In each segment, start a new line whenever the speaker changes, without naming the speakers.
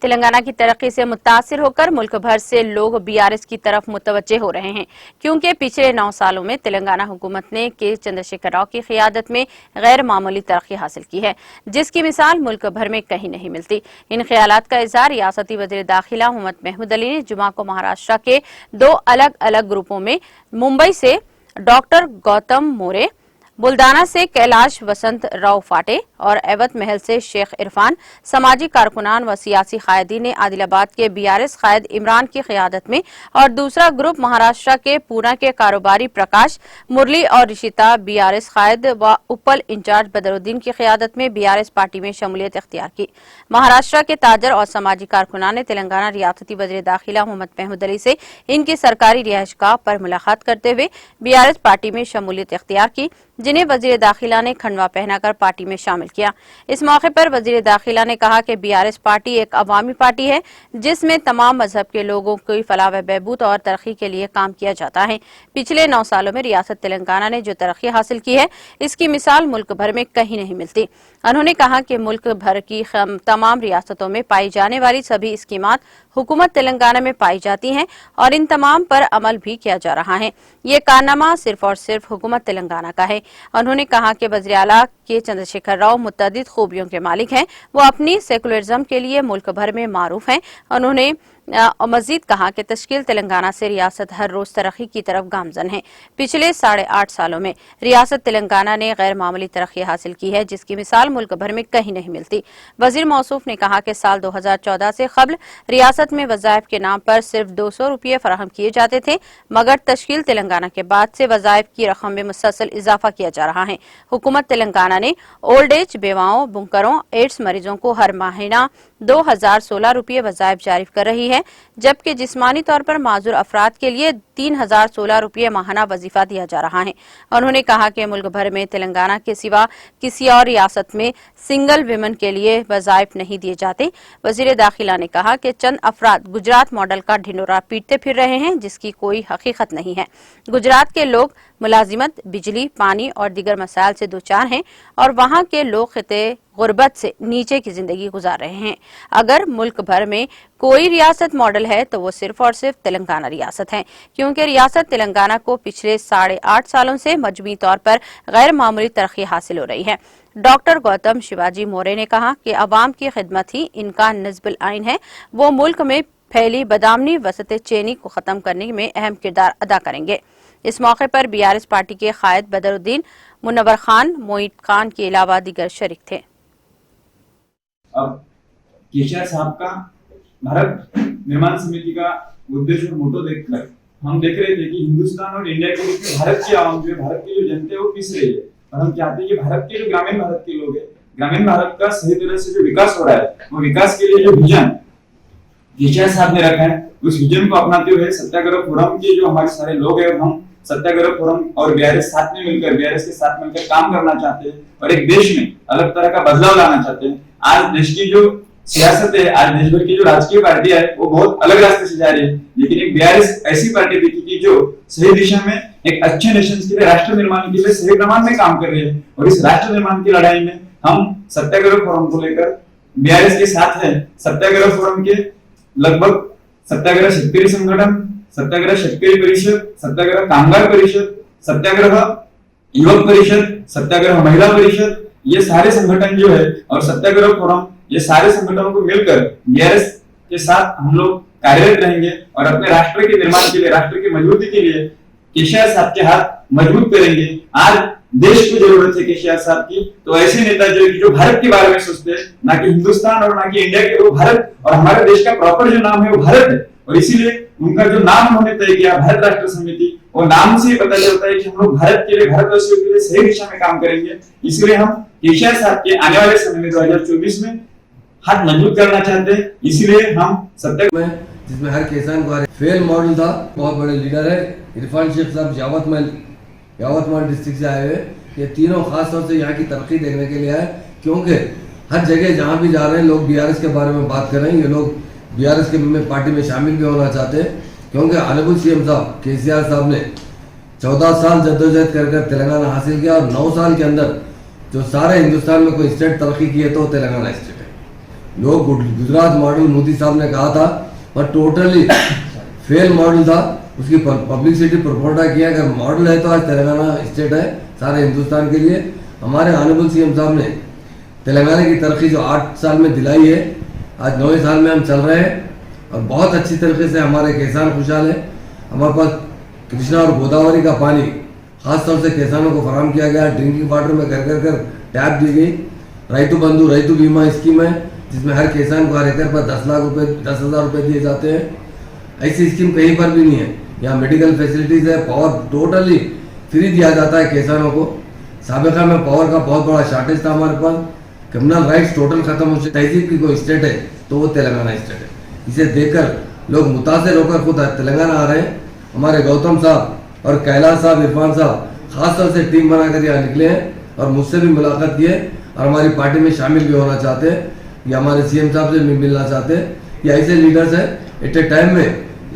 तेलंगाना की तरक्की से मुतासिर होकर मुल्क भर से लोग बीआरएस की तरफ मुतवज्जे हो रहे हैं, क्योंकि पिछले 9 सालों में तेलंगाना हुकूमत ने के चंद्रशेखर राव की क़ियादत में गैर मामूली तरक्की हासिल की है, जिसकी मिसाल मुल्क भर में कहीं नहीं मिलती। इन ख्यालात का इज़हार रियासती वज़ीर दाखिला मोहम्मद महमूद अली ने जुमा को महाराष्ट्र के 2 अलग अलग ग्रुपों में मुंबई से डॉक्टर गौतम मोरे, बुल्दाना से कैलाश वसंत राव फाटे और एवत महल से शेख इरफान, समाजी कारकुनान व सियासी कायदीन ने आदिलाबाद के बीआरएस कायद इमरान की क़ियादत में और दूसरा ग्रुप महाराष्ट्र के पूना के कारोबारी प्रकाश मुरली और ऋषिता बीआरएस कायद व उपल इंचार्ज बदरुद्दीन की क़ियादत में बीआरएस पार्टी में शमूलियत इख्तियार की। महाराष्ट्र के ताजर और समाजी कारकुनान ने तेलंगाना रियासती वज़ीर दाखिला मोहम्मद महमूद अली से इनकी सरकारी रिहाइशगाह पर मुलाकात करते हुए बीआरएस पार्टी में शमूलियत इख्तियार की, जिन्हें वज़ीर दाखिला ने खंडवा पहनाकर पार्टी में शामिल किया। इस मौके पर वज़ीर दाखिला ने कहा कि बीआरएस पार्टी एक अवामी पार्टी है, जिसमें तमाम मजहब के लोगों की फलाह व बहबूद और तरक्की के लिए काम किया जाता है। पिछले 9 सालों में रियासत तेलंगाना ने जो तरक्की हासिल की है, इसकी मिसाल मुल्क भर में कहीं नहीं मिलती। उन्होंने कहा कि मुल्क भर की तमाम रियासतों में पाई जाने वाली सभी स्कीमात हुकूमत तेलंगाना में पाई जाती हैं और इन तमाम पर अमल भी किया जा रहा है। ये कारनामा सिर्फ और सिर्फ हुकूमत तेलंगाना का है। उन्होंने कहा कि वज़ीर आला के चंद्रशेखर राव मुतअद्दिद खूबियों के मालिक हैं, वो अपनी सेकुलरिज्म के लिए मुल्क भर में मारूफ हैं। उन्होंने मजीद कहा कि तश्कील तेलंगाना से रियासत हर रोज तरक्की की तरफ गामजन है। पिछले 8.5 सालों में रियासत तेलंगाना ने गैर मामूली तरक्की हासिल की है, जिसकी मिसाल मुल्क भर में कहीं नहीं मिलती। वजीर मौसूफ ने कहा कि साल 2014 से कबल रियासत में वज़ाइफ के नाम पर सिर्फ 200 रुपये फराहम किए जाते थे, मगर तश्कील तेलंगाना के बाद से वज़ाइफ की रकम में मुसलसल इजाफा किया जा रहा है। हुकूमत तेलंगाना ने ओल्ड एज, बेवाओं, बुनकरों, एड्स मरीजों को हर महीना 2016 रुपये वज़ाइफ जारी कर रही है, जबकि जिस्मानी तौर पर माजूर अफराद के लिए 3016 रुपये माहाना वजीफा दिया जा रहा है। उन्होंने कहा कि मुल्क भर में तेलंगाना के सिवा किसी और रियासत में सिंगल विमेन के लिए वज़ाइफ नहीं दिए जाते। वज़ीर दाखिला ने कहा कि चंद अफराद गुजरात मॉडल का ढिंडोरा पीटते फिर रहे हैं, जिसकी कोई हकीकत नहीं है। गुजरात के लोग मुलाजिमत, बिजली, पानी और दीगर मसाइल से दोचार हैं और वहाँ के लोग खिते गुर्बत से नीचे की जिंदगी गुजार रहे हैं। अगर मुल्क भर में कोई रियासत मॉडल है तो वो सिर्फ और सिर्फ तेलंगाना रियासत है, क्योंकि रियासत तेलंगाना को पिछले 8.5 सालों से मजमूई तौर पर गैर मामूली तरक्की हासिल हो रही है। डॉक्टर गौतम शिवाजी मोरे ने कहा कि अवाम की खिदमत ही इनका नज़्बुल आइन है। वो मुल्क में फैली बदामनी वसत चैनी को खत्म करने में अहम किरदार अदा करेंगे। इस मौके पर बीआरएस पार्टी के कायद बदरुद्दीन, मुनव्वर खान, मोईद खान के अलावा दीगर शरीक थे।
अब केसीआर साहब का भारत निर्माण समिति का उद्देश्य और मोटो देखकर हम देख रहे थे कि हिंदुस्तान और इंडिया के बीच में भारत की आवाम जो है, भारत की जो जनता है वो पिस रही है। और हम चाहते हैं कि भारत के जो ग्रामीण भारत के लोग हैं, ग्रामीण भारत का सही तरह से जो विकास हो रहा है, वो विकास के लिए जो विजन केसीआर साहब ने रखा है, उस विजन को अपनाते हुए सत्याग्रह फोरम के जो हमारे सारे लोग हैं, हम सत्याग्रह फोरम और बीआरएस के साथ मिलकर काम करना चाहते हैं और एक देश में अलग तरह का बदलाव लाना चाहते हैं। आज देश की जो सियासत है, आज देश भर की जो राजकीय पार्टियां है, वो बहुत अलग रास्ते से जा रही है, लेकिन एक बीआरएस ऐसी पार्टी दिखी कि जो सही दिशा में एक अच्छे नेशन के लिए, राष्ट्र निर्माण के लिए सही प्रमाण में काम कर रही है। और इस राष्ट्र निर्माण की लड़ाई में हम सत्याग्रह फोरम को लेकर बीआरएस के साथ है। सत्याग्रह फोरम के लगभग सत्याग्रह शेतकरी संगठन, सत्याग्रह शेतकरी परिषद, सत्याग्रह कामगार परिषद, सत्याग्रह युवक परिषद, सत्याग्रह महिला परिषद, ये सारे संगठन जो है और सत्याग्रह फोरम, ये सारे संगठनों को मिलकर बीआरएस के साथ हम लोग कार्यरत रहेंगे और अपने राष्ट्र के निर्माण के लिए, राष्ट्र की मजबूती के लिए केसीआर साहब के हाथ मजबूत करेंगे। आज देश को जरूरत है केसीआर साहब की, तो ऐसे नेता जो भारत के बारे में सोचते हैं, ना कि हिंदुस्तान और ना कि इंडिया के, वो भारत और हमारे देश का प्रॉपर जो नाम है वो भारत है। और इसीलिए उनका जो नाम उन्होंने तय किया भारत राष्ट्र समिति, वो नाम से ही पता चलता है कि हम लोग भारत के लिए, भारतवासियों के लिए सही दिशा में काम करेंगे। इसलिए हम केसीआर साहब के आने वाले समय में 2024 में हाथ मजबूत करना चाहते हैं। इसीलिए हम सत्याग्रह में,
जिसमें हर किसान को फेल मॉडल था, बहुत बड़े लीडर है इरफान शेख साहब यावतमल डिस्ट्रिक्ट से आए हुए। ये तीनों खास तौर से यहाँ की तरक्की देखने के लिए आए, क्योंकि हर जगह जहाँ भी जा रहे हैं लोग बीआरएस के बारे में बात कर रहे हैं। ये लोग बीआरएस के पार्टी में शामिल भी होना चाहते हैं, क्योंकि ऑनरेबल सीएम साहब केसीआर साहब ने 14 साल जद्दोजहद कर तेलंगाना हासिल किया और 9 साल के अंदर जो सारे हिंदुस्तान में कोई स्टेट तरक्की की है तो तेलंगाना स्टेट है। लोग गुजरात मॉडल मोदी साहब ने कहा था, पर टोटली फेल मॉडल था। उसकी पब्लिसिटी प्रोपोगंडा किया। अगर मॉडल है तो आज तेलंगाना स्टेट है सारे हिंदुस्तान के लिए। हमारे ऑनरेबल सीएम साहब ने तेलंगाना की तरक्की जो 8 साल में दिलाई है, आज 9वें साल में हम चल रहे हैं और बहुत अच्छी तरीके से हमारे किसान खुशहाल है। हमारे पास कृष्णा और गोदावरी का पानी खास तौर से किसानों को फराहम किया गया। ड्रिंकिंग वाटर में घर घर टैप दी गई। रैतु बंधु रैतु बीमा स्कीम है जिसमें हर किसान को हर एकड़ पर 10 लाख रुपए 10,000 रुपये दिए जाते हैं। ऐसी स्कीम कहीं पर भी नहीं है। यहाँ मेडिकल फैसिलिटीज है, पावर टोटली फ्री दिया जाता है किसानों को। साबिका में पावर का बहुत बड़ा शॉर्टेज था हमारे पास। क्रिमिनल राइट्स टोटल खत्म हो चुके। तहजीब की कोई स्टेट है तो वो तेलंगाना स्टेट है। इसे देखकर लोग मुतासिर होकर खुद तेलंगाना आ रहे हैं। हमारे गौतम साहब और कैलाश साहब, इरफान साहब खास तौर से टीम बनाकर यहाँ निकले हैं और मुझसे भी मुलाकात किए और हमारी पार्टी में शामिल भी होना चाहते हैं या हमारे सीएम साहब से भी मिलना चाहते हैं। ये ऐसे लीडर्स हैं, एट ए टाइम में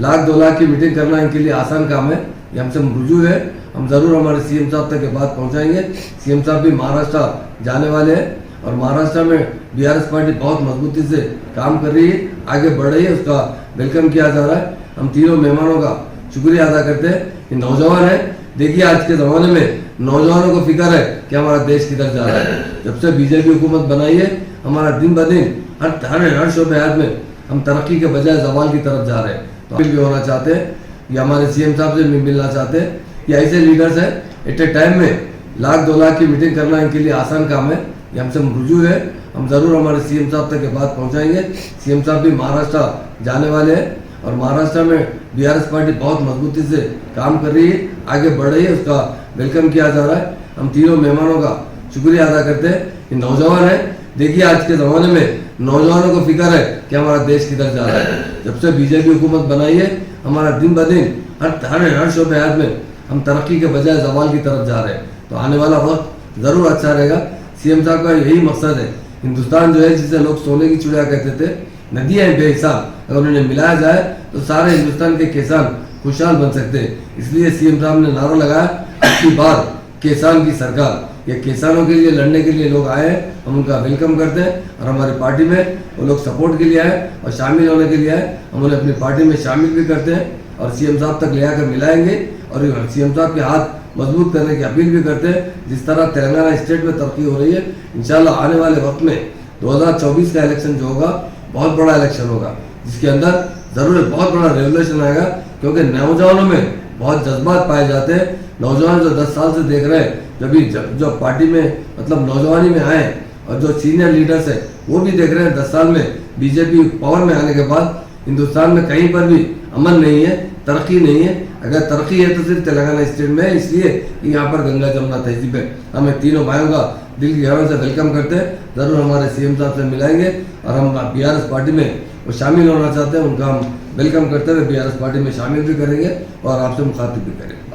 1-2 लाख की मीटिंग करना इनके लिए आसान काम है। ये हमसे रुजू है। हम जरूर हमारे सीएम साहब तक ये बात पहुंचाएंगे। सीएम साहब भी महाराष्ट्र जाने वाले हैं और महाराष्ट्र में बीआरएस पार्टी बहुत मजबूती से काम कर रही है, आगे बढ़ रही है, उसका वेलकम किया जा रहा है। हम तीनों मेहमानों का शुक्रिया अदा करते हैं। ये नौजवान है, देखिए आज के ज़माने में नौजवानों को फिक्र है कि हमारा देश किधर जा रहा है। जब से बीजेपी हुकूमत बनाई है, हमारा दिन ब दिन हर शोबे हयात में हम तरक्की के बजाय जवाल की तरफ जा रहे हैं। तो भी होना चाहते हैं या हमारे सीएम साहब से भी मिलना चाहते हैं। ये ऐसे लीडर्स हैं, एट ए टाइम में 1-2 लाख की मीटिंग करना इनके लिए आसान काम है। ये हमसे रुजू है। हम जरूर हमारे सीएम साहब तक ये बात पहुंचाएंगे। सीएम साहब भी महाराष्ट्र जाने वाले हैं और महाराष्ट्र में बीआरएस पार्टी बहुत मजबूती से काम कर रही है, आगे बढ़ रही है, उसका वेलकम किया जा रहा है। हम तीनों मेहमानों का शुक्रिया अदा करते हैं। ये नौजवान है, देखिए आज के ज़माने में नौजवानों को फिक्र है कि हमारा देश किधर जा रहा है। जब से बीजेपी हुकूमत बनाई है, हमारा दिन ब दिन हर शोबे हयात में हम तरक्की के बजाय जवाल की तरफ जा रहे हैं। तो आने वाला वक्त ज़रूर अच्छा रहेगा। सीएम साहब का यही मकसद है। हिंदुस्तान जो है, जिसे लोग सोने की चिड़िया कहते थे, नदियाँ बेहिसाब, अगर उन्हें मिलाया जाए तो सारे हिंदुस्तान के किसान खुशहाल बन सकते हैं। इसलिए सीएम साहब ने नारा लगाया, अबकी बार किसान की सरकार। ये किसानों के लिए लड़ने के लिए लोग आए हैं, हम उनका वेलकम करते हैं और हमारी पार्टी में वो लोग सपोर्ट के लिए आए और शामिल होने के लिए आए। हम उन्हें अपनी पार्टी में शामिल भी करते हैं और सीएम साहब तक ले आकर मिलाएंगे और सीएम साहब के हाथ मजबूत करने की अपील भी करते हैं। जिस तरह तेलंगाना स्टेट में तरक्की हो रही है, इंशाल्लाह आने वाले वक्त में 2024 का इलेक्शन जो होगा बहुत बड़ा इलेक्शन होगा, जिसके अंदर जरूर बहुत बड़ा रेवोल्यूशन आएगा। क्योंकि नौजवानों में बहुत जज्बात पाए जाते हैं। नौजवान जो 10 साल से देख रहे हैं, जो पार्टी में मतलब नौजवानी में आए और जो सीनियर लीडर्स है वो भी देख रहे हैं 10 साल में बीजेपी पावर में आने के बाद हिंदुस्तान में कहीं पर भी अमन नहीं है, तरक्की नहीं है। अगर तरक्की है तो सिर्फ तेलंगाना स्टेट में है, इसलिए कि यहाँ पर गंगा जमुना तहजीब है। हमें तीनों भाइयों का दिल की गहराई से वेलकम करते हैं। ज़रूर हमारे सीएम साहब से मिलाएंगे और हम बीआरएस पार्टी में वो शामिल होना चाहते हैं, उनका हम वेलकम करते हुए बीआरएस पार्टी में शामिल भी करेंगे और आपसे मुखातिब भी करेंगे।